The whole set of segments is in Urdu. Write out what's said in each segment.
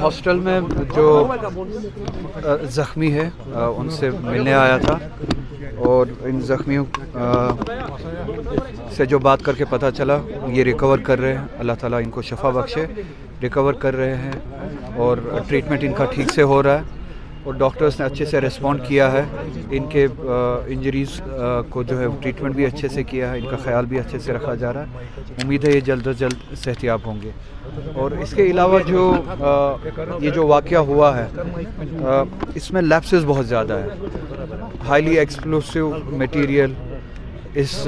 ہاسٹل میں جو زخمی ہے ان سے ملنے آیا تھا اور ان زخمیوں سے جو بات کر کے پتہ چلا یہ ریکور کر رہے ہیں، اللہ تعالیٰ ان کو شفا بخشے، ریکور کر رہے ہیں اور ٹریٹمنٹ ان کا ٹھیک سے ہو رہا ہے اور ڈاکٹرز نے اچھے سے ریسپونڈ کیا ہے، ان کے انجریز کو جو ہے ٹریٹمنٹ بھی اچھے سے کیا ہے، ان کا خیال بھی اچھے سے رکھا جا رہا ہے، امید ہے یہ جلد از جلد صحتیاب ہوں گے۔ اور اس کے علاوہ جو یہ جو واقعہ ہوا ہے اس میں لیپسز بہت زیادہ ہے، ہائیلی ایکسپلوسیو میٹیریل، اس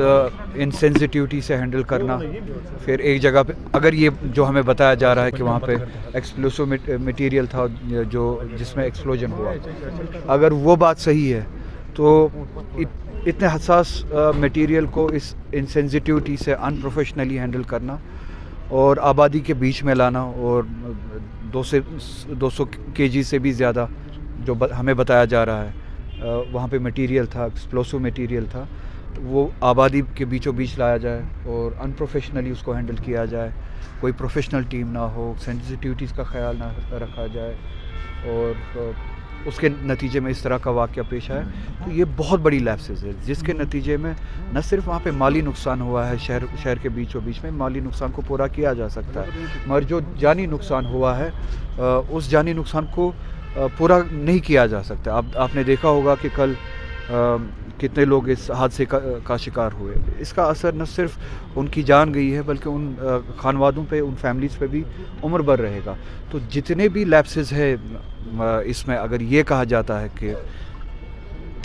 انسینسٹیوٹی سے ہینڈل کرنا، پھر ایک جگہ پہ اگر یہ جو ہمیں بتایا جا رہا ہے کہ وہاں پہ ایکسپلوسیو میٹیریل تھا جس میں ایکسپلوژن ہوا، اگر وہ بات صحیح ہے تو اتنے حساس میٹیریل کو اس انسینسٹیوٹی سے انپروفیشنلی ہینڈل کرنا اور آبادی کے بیچ میں لانا اور 200 kg سے بھی زیادہ جو ہمیں بتایا جا رہا ہے وہاں پہ میٹیریل تھا، ایکسپلوسو میٹیریل تھا، وہ آبادی کے بیچوں بیچ لایا جائے اور انپروفیشنلی اس کو ہینڈل کیا جائے، کوئی پروفیشنل ٹیم نہ ہو، سینسٹیوٹیز کا خیال نہ رکھا جائے اور اس کے نتیجے میں اس طرح کا واقعہ پیش آیا، تو یہ بہت بڑی لیپسز ہے جس کے نتیجے میں نہ صرف وہاں پہ مالی نقصان ہوا ہے، شہر کے بیچوں بیچ میں مالی نقصان کو پورا کیا جا سکتا ہے، مگر جو جانی نقصان ہوا ہے اس جانی نقصان کو پورا نہیں کیا جا سکتا۔ آپ نے دیکھا ہوگا کہ کل کتنے لوگ اس حادثے کا شکار ہوئے، اس کا اثر نہ صرف ان کی جان گئی ہے بلکہ ان خانوادوں پہ، ان فیملیز پہ بھی عمر بھر رہے گا۔ تو جتنے بھی لیپسز ہے اس میں اگر یہ کہا جاتا ہے کہ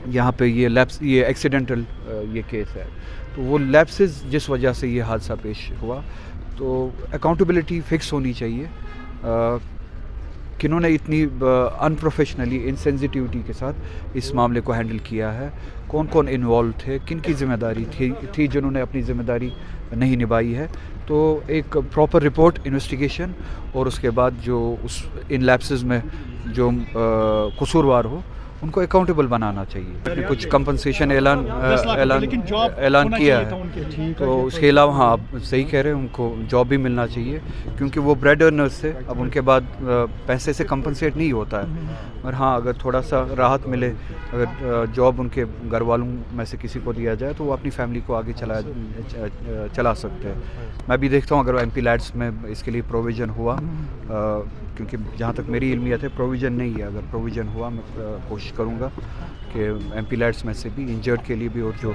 یہاں پہ یہ ایکسیڈنٹل یہ کیس ہے، تو وہ لیپسز جس وجہ سے یہ حادثہ پیش ہوا، تو اکاؤنٹیبلٹی فکس ہونی چاہیے، کنہوں نے اتنی انپروفیشنلی انسینسٹیوٹی کے ساتھ اس معاملے کو ہینڈل کیا ہے، کون کون انوالو تھے، کن کی ذمہ داری تھی جنہوں نے اپنی ذمہ داری نہیں نبھائی ہے۔ تو ایک پراپر رپورٹ، انویسٹیگیشن اور اس کے بعد جو ان لیپسز میں جو قصوروار ہو ان کو اکاؤنٹیبل بنانا چاہیے۔ کچھ کمپنسیشن اعلان کیا ہے، تو اس کے علاوہ ہاں آپ صحیح کہہ رہے ہیں، ان کو جاب بھی ملنا چاہیے کیونکہ وہ بریڈ ارنرز تھے، اب ان کے بعد پیسے سے کمپنسیٹ نہیں ہوتا ہے، اور ہاں اگر تھوڑا سا راحت ملے، اگر جاب ان کے گھر والوں میں سے کسی کو دیا جائے تو وہ اپنی فیملی کو آگے چلا سکتے ہیں۔ میں بھی دیکھتا ہوں اگر ایم پی لیڈس میں اس کے لیے پروویژن ہوا، کیونکہ جہاں تک میری علمیت ہے پروویژن نہیں ہے، اگر پروویژن ہوا میں کوشش کروں گا کہ ایم پی لیڈس میں سے بھی انجرڈ کے لیے بھی اور جو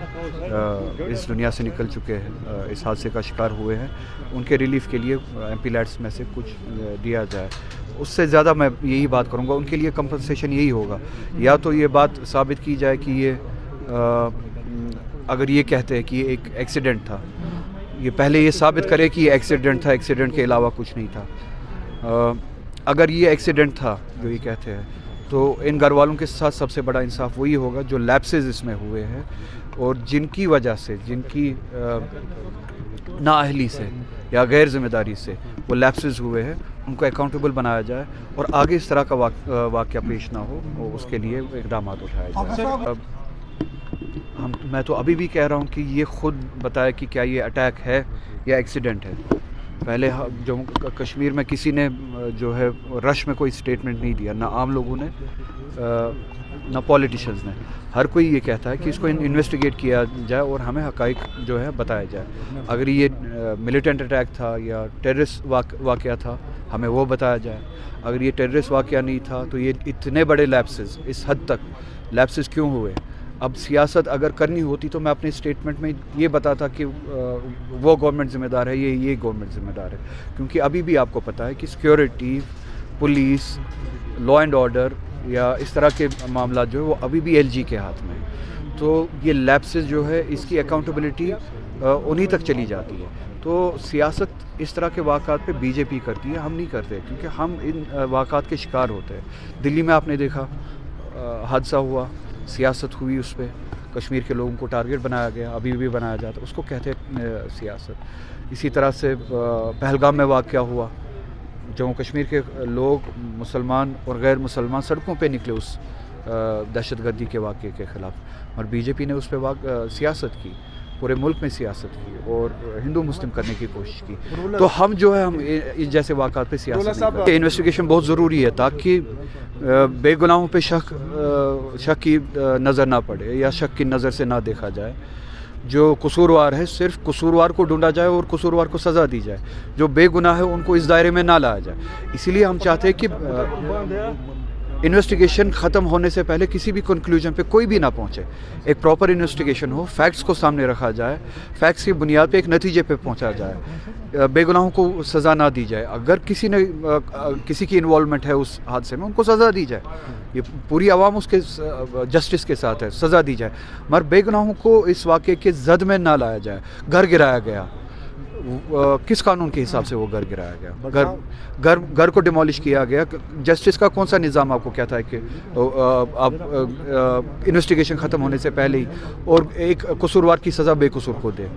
اس دنیا سے نکل چکے ہیں، اس حادثے کا شکار ہوئے ہیں، ان کے ریلیف کے لیے ایم پی لیڈس میں سے کچھ دیا جائے۔ اس سے زیادہ میں یہی بات کروں گا، ان کے لیے کمپنسیشن یہی ہوگا، یا تو یہ بات ثابت کی جائے کہ یہ اگر یہ کہتے ہیں کہ یہ ایک ایکسیڈنٹ تھا، یہ پہلے یہ ثابت کرے کہ یہ ایکسیڈنٹ تھا، ایکسیڈنٹ کے علاوہ کچھ نہیں تھا۔ اگر یہ ایکسیڈنٹ تھا جو یہ کہتے ہیں، تو ان گھر والوں کے ساتھ سب سے بڑا انصاف وہی ہوگا جو لیپسز اس میں ہوئے ہیں اور جن کی وجہ سے، جن کی نااہلی سے یا غیر ذمہ داری سے وہ لیپسز ہوئے ہیں، ان کو اکاؤنٹیبل بنایا جائے اور آگے اس طرح کا واقعہ پیش نہ ہو، اور اس کے لیے اقدامات اٹھائے جائیں۔ میں تو ابھی بھی کہہ رہا ہوں کہ یہ خود بتائے کہ کیا یہ اٹیک ہے یا ایکسیڈنٹ ہے۔ پہلے جموں کشمیر میں کسی نے جو ہے رش میں کوئی سٹیٹمنٹ نہیں دیا، نہ عام لوگوں نے نہ پولیٹیشنز نے، ہر کوئی یہ کہتا ہے کہ اس کو انویسٹیگیٹ کیا جائے اور ہمیں حقائق جو ہے بتایا جائے، اگر یہ ملیٹنٹ اٹیک تھا یا ٹیررسٹ واقعہ تھا ہمیں وہ بتایا جائے، اگر یہ ٹیررسٹ واقعہ نہیں تھا تو یہ اتنے بڑے لیپسز، اس حد تک لیپسز کیوں ہوئے۔ اب سیاست اگر کرنی ہوتی تو میں اپنے اسٹیٹمنٹ میں یہ بتاتا کہ وہ گورنمنٹ ذمہ دار ہے، یہ گورنمنٹ ذمہ دار ہے، کیونکہ ابھی بھی آپ کو پتہ ہے کہ security, police, law and order یا اس طرح کے معاملات جو ہے وہ ابھی بھی ایل جی کے ہاتھ میں ہیں، تو یہ لیپسز جو ہے اس کی اکاؤنٹیبلٹی انہی تک چلی جاتی ہے۔ تو سیاست اس طرح کے واقعات پہ بی جے پی کرتی ہے، ہم نہیں کرتے کیونکہ ہم ان واقعات کے شکار ہوتے ہیں۔ دلی میں آپ نے دیکھا حادثہ ہوا، سیاست ہوئی، اس پہ کشمیر کے لوگوں کو ٹارگٹ بنایا گیا، ابھی بھی بنایا جاتا، اس کو کہتے ہیں سیاست۔ اسی طرح سے پہلگام میں واقعہ ہوا، جموں کشمیر کے لوگ مسلمان اور غیر مسلمان سڑکوں پہ نکلے اس دہشت گردی کے واقعے کے خلاف، اور بی جے پی نے اس پہ سیاست کی۔ پورے ملک میں سیاست کی اور ہندو مسلم کرنے کی کوشش کی. تو ہم جو ہے ہم اس جیسے واقعات پہ سیاست نہیں کرتے. انویسٹیگیشن بہت ضروری ہے تاکہ بے گناہوں پہ شک کی نظر نہ پڑے یا شک کی نظر سے نہ دیکھا جائے. جو قصوروار ہے صرف قصوروار کو ڈھونڈا جائے اور قصوروار کو سزا دی جائے. جو بے گناہ ہے ان کو اس دائرے میں نہ لایا جائے. اسی لیے ہم چاہتے ہیں کہ انویسٹیگیشن ختم ہونے سے پہلے کسی بھی کنکلوژن پہ کوئی بھی نہ پہنچے. ایک پراپر انویسٹیگیشن ہو, فیکٹس کو سامنے رکھا جائے, فیکٹس کی بنیاد پہ ایک نتیجے پہ پہنچا جائے, بے گناہوں کو سزا نہ دی جائے. اگر کسی کی انوالومنٹ ہے اس حادثے میں ان کو سزا دی جائے. یہ پوری عوام اس کے جسٹس کے ساتھ ہے, سزا دی جائے. مگر بے گناہوں کو اس واقعے کے زد میں نہ لایا جائے. گھر گرایا گیا, کس قانون کے حساب سے وہ گھر گرایا گیا؟ گھر کو ڈیمولش کیا گیا. جسٹس کا کون سا نظام آپ کو کہتا ہے کہ آپ انویسٹیگیشن ختم ہونے سے پہلے ہی اور ایک قصوروار کی سزا بے قصور کو دے؟